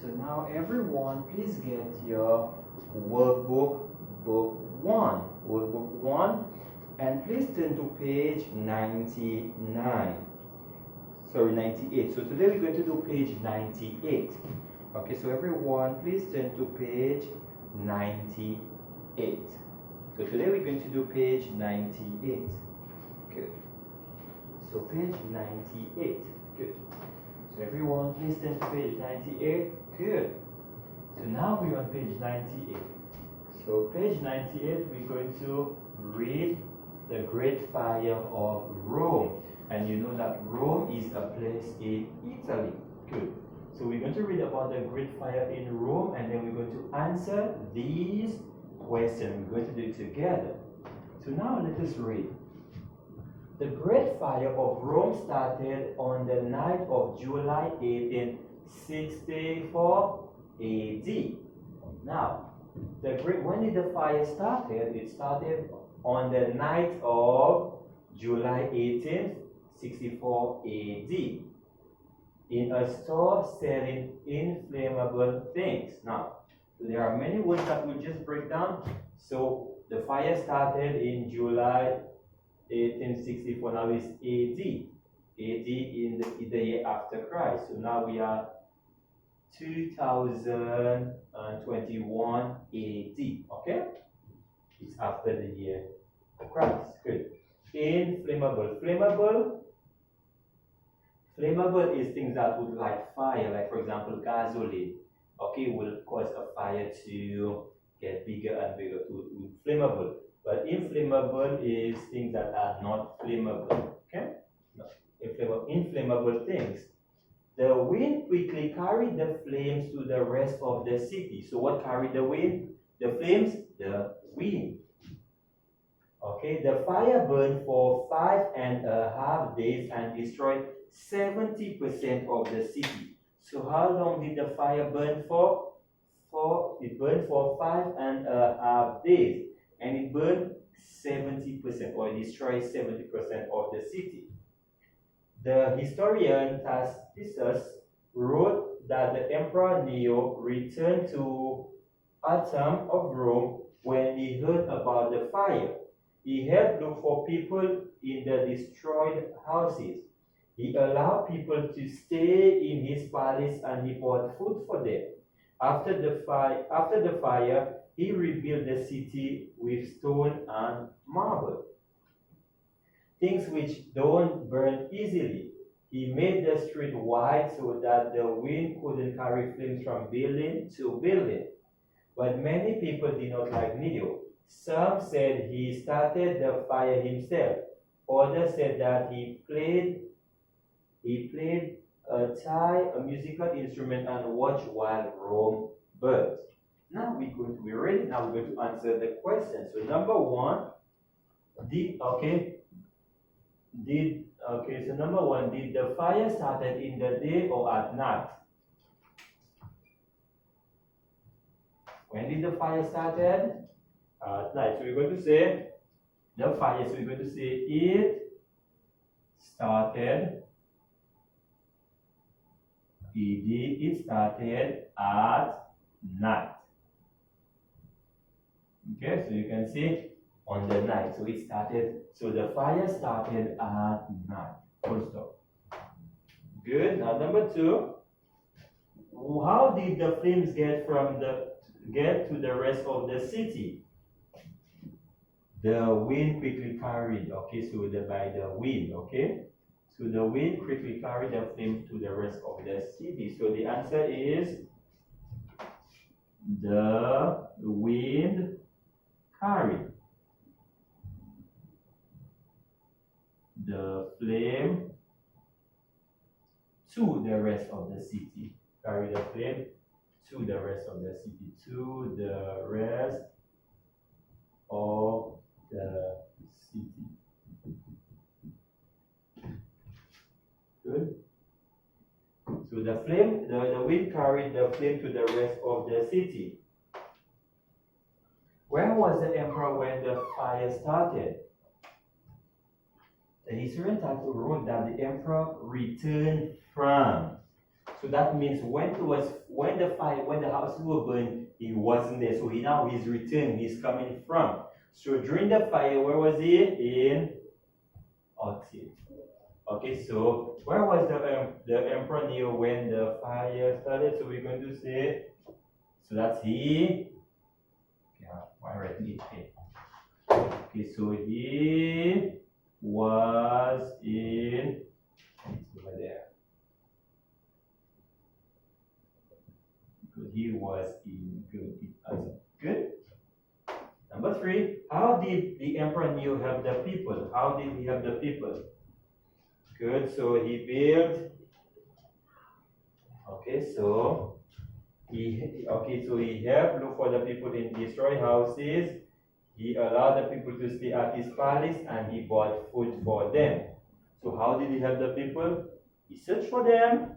So now everyone, please get your workbook, book 1, workbook 1, and please turn to page 99. Sorry, 98. So today we're going to do page 98. Okay, so everyone, please turn to page 98. So today we're going to do page 98. Good. So page 98. Good. So everyone, please turn to page 98. Good. So now we're on page 98. So page 98, we're going to read the Great Fire of Rome. And you know that Rome is a place in Italy. Good. So we're going to read about the Great Fire in Rome, and then we're going to answer these questions. We're going to do it together. So now let us read. The Great Fire of Rome started on the night of July 1864 AD. Now, when did the fire started? It started on the night of July 1864 AD in a store selling inflammable things. Now, there are many words that we'll just break down. So the fire started in July 1864. Now it's AD. AD in the year after Christ. So now we are 2021 AD. Okay? It's after the year of Christ. Good. Inflammable. Flammable is things that would light fire, like for example gasoline. Okay, will cause a fire to get bigger and bigger, to flammable. But inflammable is things that are not flammable. Okay? Inflammable things. The wind quickly carried the flames to the rest of the city. So what carried the wind? The flames? The wind. Okay, the fire burned for 5.5 days and destroyed 70% of the city. So how long did the fire burn for? It burned for 5.5 days, and it burned 70%, or it destroyed 70% of the city. The historian Tacitus wrote that the Emperor Nero returned to Athens of Rome when he heard about the fire. He helped look for people in the destroyed houses. He allowed people to stay in his palace, and he bought food for them. After the fire, he rebuilt the city with stone and marble, things which don't burn easily. He made the street wide so that the wind couldn't carry flames from building to building. But many people did not like Nero. Some said he started the fire himself. Others said that he played a musical instrument and watched while Rome burned. Now we're going to be ready. Now we're going to answer the question. So number one, did the fire started in the day or at night? When did the fire started? At night. So we're going to say the fire. So we're going to say it started. It started at night. Okay, so you can see on the night. So it started. So the fire started at night. Full stop. Good. Now number two. How did the flames get to the rest of the city? The wind quickly carried. Okay, so by the wind. Okay. So the wind quickly carried the flames to the rest of the city. So the answer is the wind carried the flame to the rest of the city. Carry the flame to the rest of the city. To the rest of the city. Good. So the wind carried the flame to the rest of the city. Where was the emperor when the fire started? The historian wrote that the emperor returned from So that means when the house was burned, he wasn't there. So now he's returned. He's coming from. So during the fire, where was he? In Oxy. Okay, so where was the Emperor Neo when the fire started? So we're going to say, so that's he. Yeah, why write it here? Okay, so he was in. It's over there. Good. He was in good. Good. Number 3. How did the Emperor Neo help the people? How did he help the people? Good. So he built. Okay. So he helped look for the people in destroyed houses. He allowed the people to stay at his palace, and he bought food for them. So how did he help the people? He searched for them.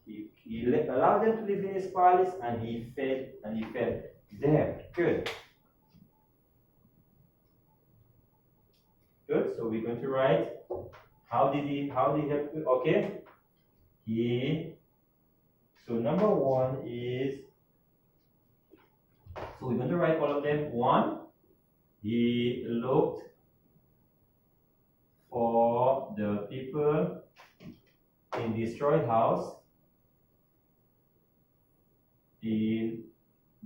He allowed them to live in his palace, and he fed them. Good. Good. So we're going to write. How did he help? Okay. So number 1 is. So we're going to write all of them. 1. He looked for the people in destroyed house. In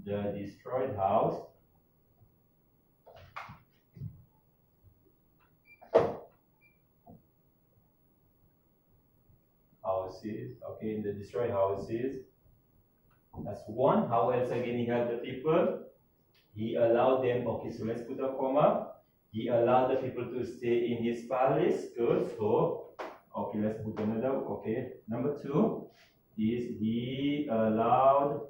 the destroyed house. Houses. Okay, in the destroyed houses. That's 1. How else again he helped the people? He allowed them. Okay, so let's put a comma. He allowed the people to stay in his palace. Good. So, okay, let's put another. Okay, number 2 is he allowed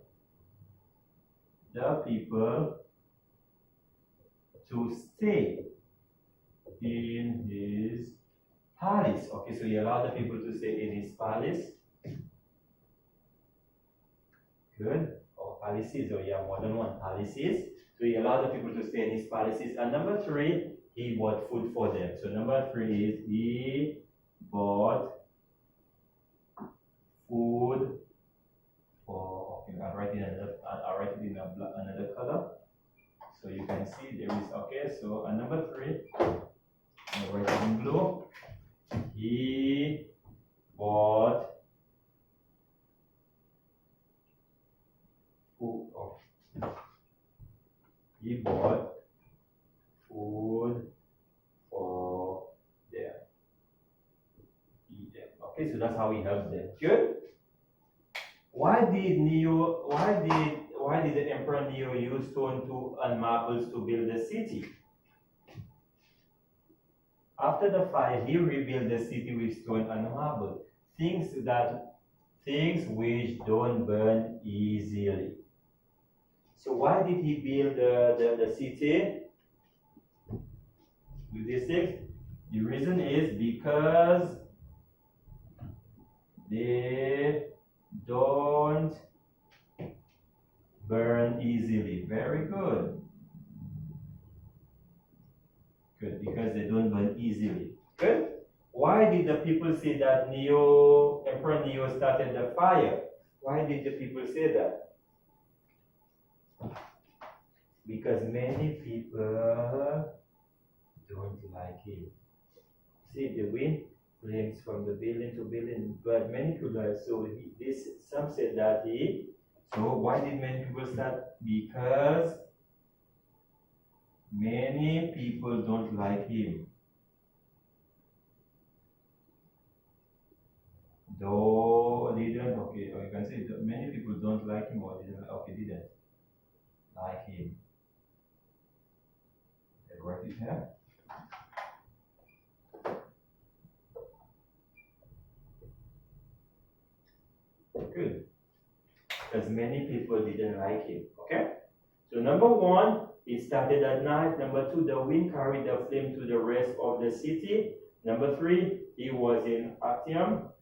the people to stay in his palace. Okay, so he allowed the people to stay in his palace. Good. Or palaces, or yeah, more than one palaces. So he allowed the people to stay in his palaces. And number 3, he bought food for them. So number 3 is he bought food for. Okay, I'll write it in another color, so you can see there is. Okay, so number 3, I'll write it in blue. He bought food. Oh. He bought food for them. Eat them. Okay, so that's how he helps them. Good. Why did the Emperor Neo use stone and marbles to build the city? After the fire, he rebuilt the city with stone and marble, things which don't burn easily. So why did he build the city with these things? The reason is because they don't burn easily. Very good. Good, because they don't burn easily. Good. Why did the people say that Emperor Neo started the fire? Why did the people say that? Because many people don't like him. See, the wind flames from the building to building, but many people like. So some said that he. So why did many people start? Because many people don't like him. Though they didn't. Okay, or you can say that many people don't like him, or didn't. Okay, didn't like him. Write it here. Good. Because many people didn't like him. Okay? So number 1, it started at night. Number 2, the wind carried the flame to the rest of the city. Number 3, he was in Actium.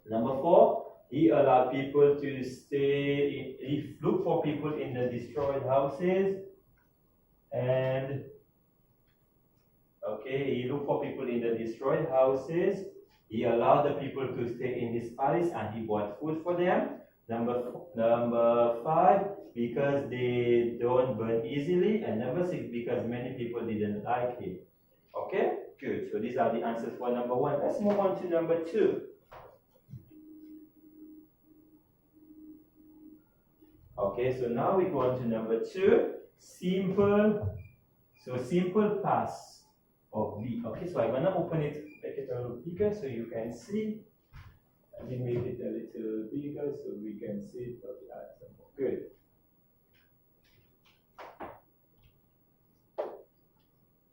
Number 4, he allowed people to stay. He looked for people in the destroyed houses. And okay, he looked for people in the destroyed houses. He allowed the people to stay in his palace and he bought food for them. Number 5, because they don't burn easily. And number 6, because many people didn't like him. Okay, good. So these are the answers for number 1. Let's move on to number 2. Okay, so now we go on to number 2. Simple past of V. Okay, so I'm gonna open it, make it a little bigger so you can see. Let me make it a little bigger so we can see it.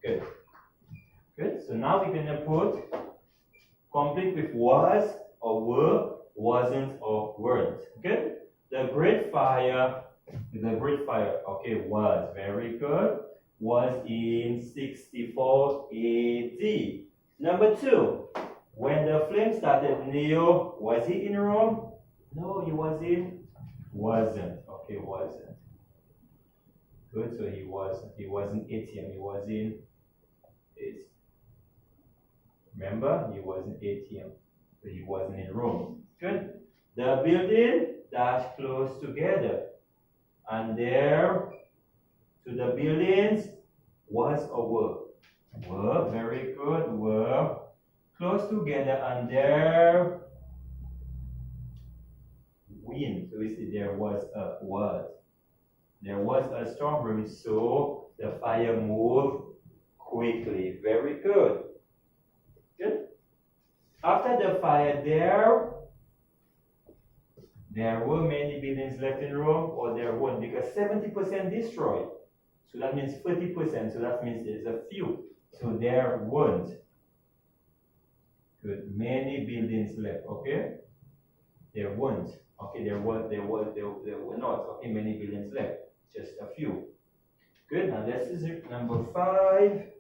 Okay, good. So now we're gonna put complete with was or were, wasn't or weren't. Good. The Great Fire, okay, was very good. Was in 64 AD. Number 2, when the flame started, Neo, was he in Rome? No, he wasn't. Okay, wasn't. Good, so he wasn't ATM, he was in it. Remember, he wasn't ATM, so he wasn't in Rome. Good. The building dash close together, and there to the buildings was or were. Were, very good, were close together, and there wind. So we see there was a storm brewing, so the fire moved quickly. Very good. Good. After the fire, there were many buildings left in Rome, or there weren't, because 70% destroyed. So that means 30%. So that means there's a few. So there weren't. Good. Many buildings left. Okay. There weren't. Okay. There were not. Okay. Many buildings left. Just a few. Good. Now this is number 5.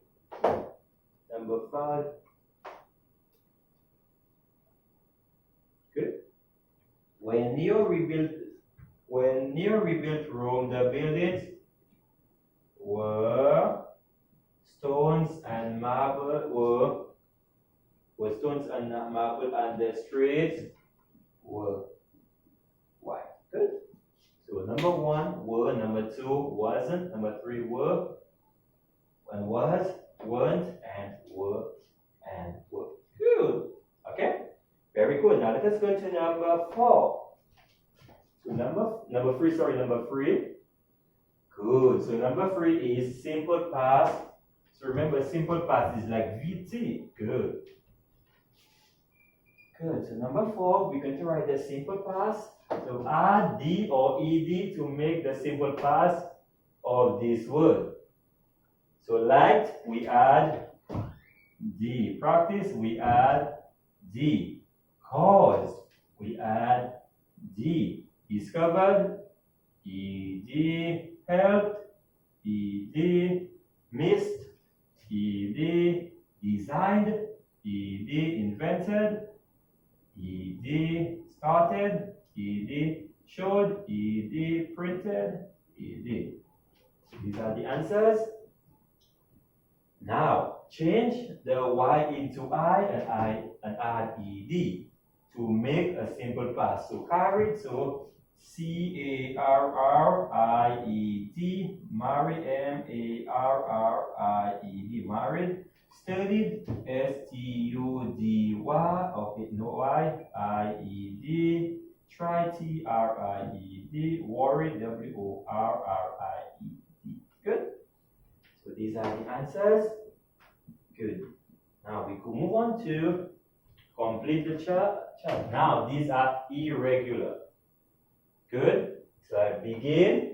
Number 5. Good. When Neo rebuilt Rome, the buildings were stones and marble, and the streets were white. Good. So number 1 were, number 2 wasn't, number 3 were, and was, weren't, and were, and were. Good. Okay. Very good. Now let us go to number 4. So number 3. Good. So number 3 is simple past. So remember, simple past is like VT. Good. Good. So number 4, we're going to write the simple past. So add D or ED to make the simple past of this word. So light, we add D. Practice, we add D. Cause, we add D. Discovered, ED. Helped, ED. Missed, ED. Designed, ED. Invented, ED. Started, ED. Showed, ED. Printed, ED. So these are the answers. Now change the Y into I and add ED to make a simple past. So carried, so CARRIED, married, MARRIED, married. Studied, STUDY, okay, no I, IED. Try, TRIED. Worried, WORRIED. Good. So these are the answers. Good. Now we could move on to complete the chart. Now these are irregular. Good. So I began.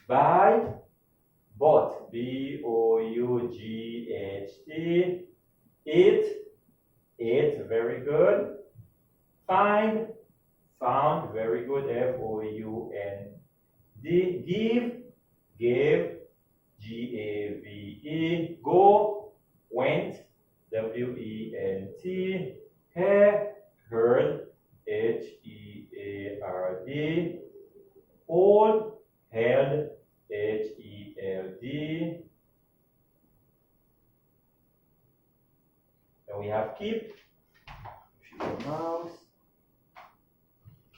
By, bought, BOUGHT. It, very good. Find, found, very good, FOUND. Gave, GAVE. Go, went, WENT. Heard, HEARD. Hold, held, HELD. And we have keep,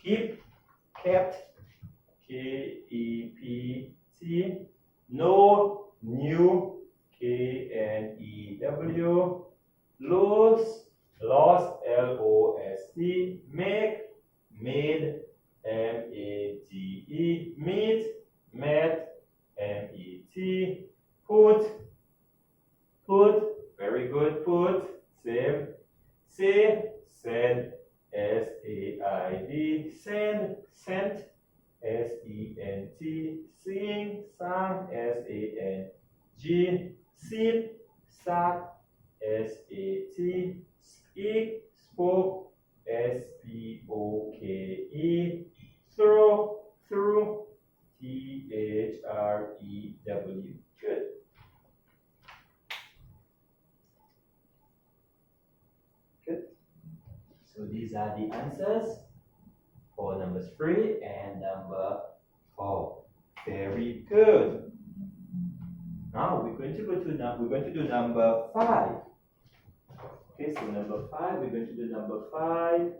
keep, kept, K-E-P-T, no, new, K-N-E-W, lose, lost, L-O-S-T, make, made, M-A-D-E, meet, met, M-E-T, put, very good, put, same, say, said, S-A-I-D, send, sent, S-E-N-T, sing, sang, S-A-N-G, sit, sat, S-A-T, speak, spoke, S-P-O-K-E, throw, through, T-H-R-E-W. Good. Good. So these are the answers for number 3 and number 4. Very good. Now we're going to do number 5. Okay, so number 5, we're going to do number 5.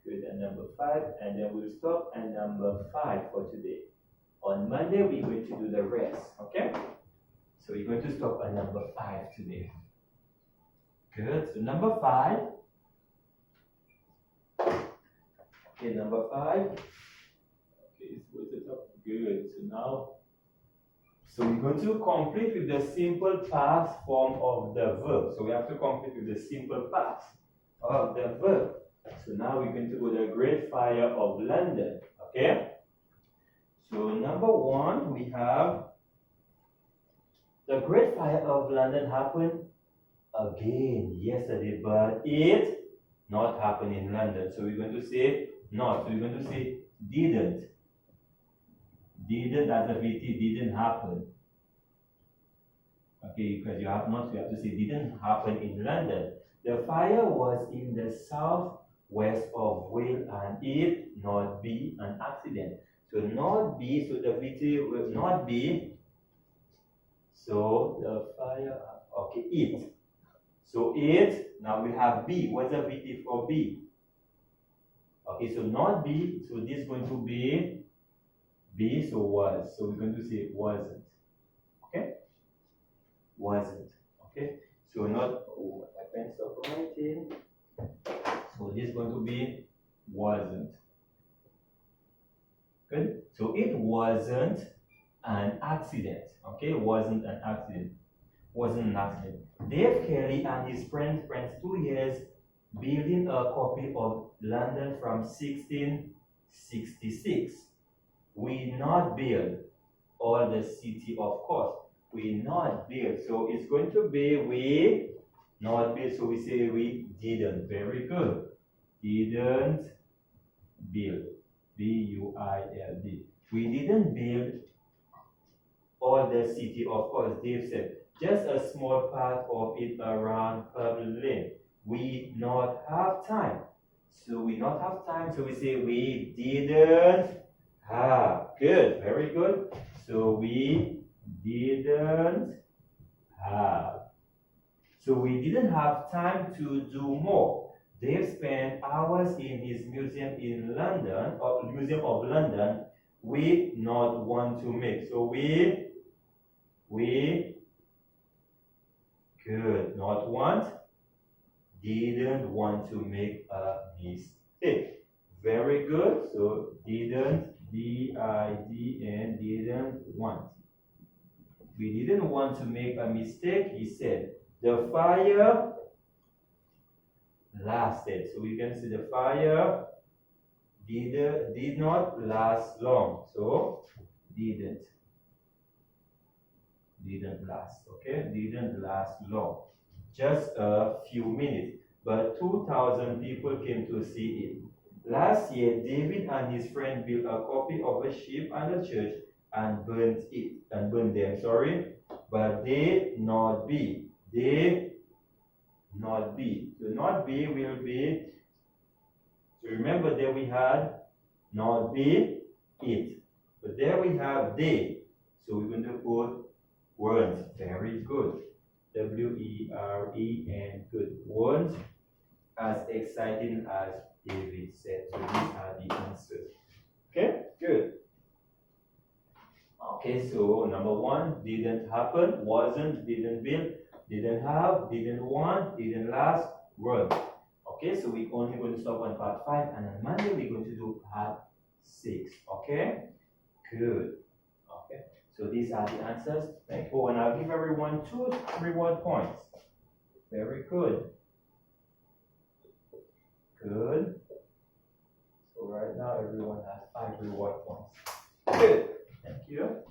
Good, and number 5, and then we'll stop at number 5 for today. On Monday, we're going to do the rest. Okay? So we're going to stop at number 5 today. Good. So number 5. Okay, number 5. Okay, so what's the top? Good. So we're going to complete with the simple past form of the verb. So we have to complete with the simple past of the verb. So now we're going to go to the Great Fire of London. Okay? So number 1, we have the Great Fire of London happened again yesterday, but it not happened in London. So we're going to say not. So we're going to say didn't. Didn't as a VT, didn't happen. Okay, because you have not, you have to say didn't happen in London. The fire was in the southwest of Wales and it not be an accident. So not be, so the VT will not be. So the fire, okay, it. So it, now we have be. What's the VT for be? Okay, so not be, so this is going to be be, so was. So we're going to say wasn't. Okay? Wasn't. Okay? So not, oh, my pen stopped writing. So this is going to be wasn't. Good? So it wasn't an accident. Okay? Wasn't an accident. Wasn't an accident. Dave Kelly and his friend spent 2 years building a copy of London from 1666. We not build all the city, of course. We not build. So it's going to be we not build. So we say we didn't. Very good. Didn't build. B-U-I-L-D. We didn't build all the city, of course. Dave said just a small part of it around Pebble Lane. We not have time. So we not have time. So we say we didn't have. Good. Very good. So we didn't have. So we didn't have time to do more. Dave spent hours in his museum in London, or Museum of London, we not want to make. So we could not want, didn't want to make a mistake. Very good. So didn't, D-I-D-N, didn't want. We didn't want to make a mistake, he said. The fire lasted. So we can see the fire did not last long. So didn't last. Okay, didn't last long. Just a few minutes. But 2,000 people came to see it. Last year, David and his friend built a copy of a ship and a church and burned them. Sorry, but they not be. They not be. So not be will be. So remember that we had not be it. But there we have they. So we're going to put weren't. Very good. W-E-R-E-N. Good. Weren't as exciting as David said. So these are the answers. Okay, good. Okay, so number one, didn't happen, wasn't, didn't build, didn't have, didn't want, didn't last, were. Okay, so we're only going to stop on part 5, and on Monday we're going to do part 6. Okay, good. Okay, so these are the answers. Oh, and I'll give everyone 2 reward points. Very good. Good. So right now everyone has 5 reward points. Good. Thank you.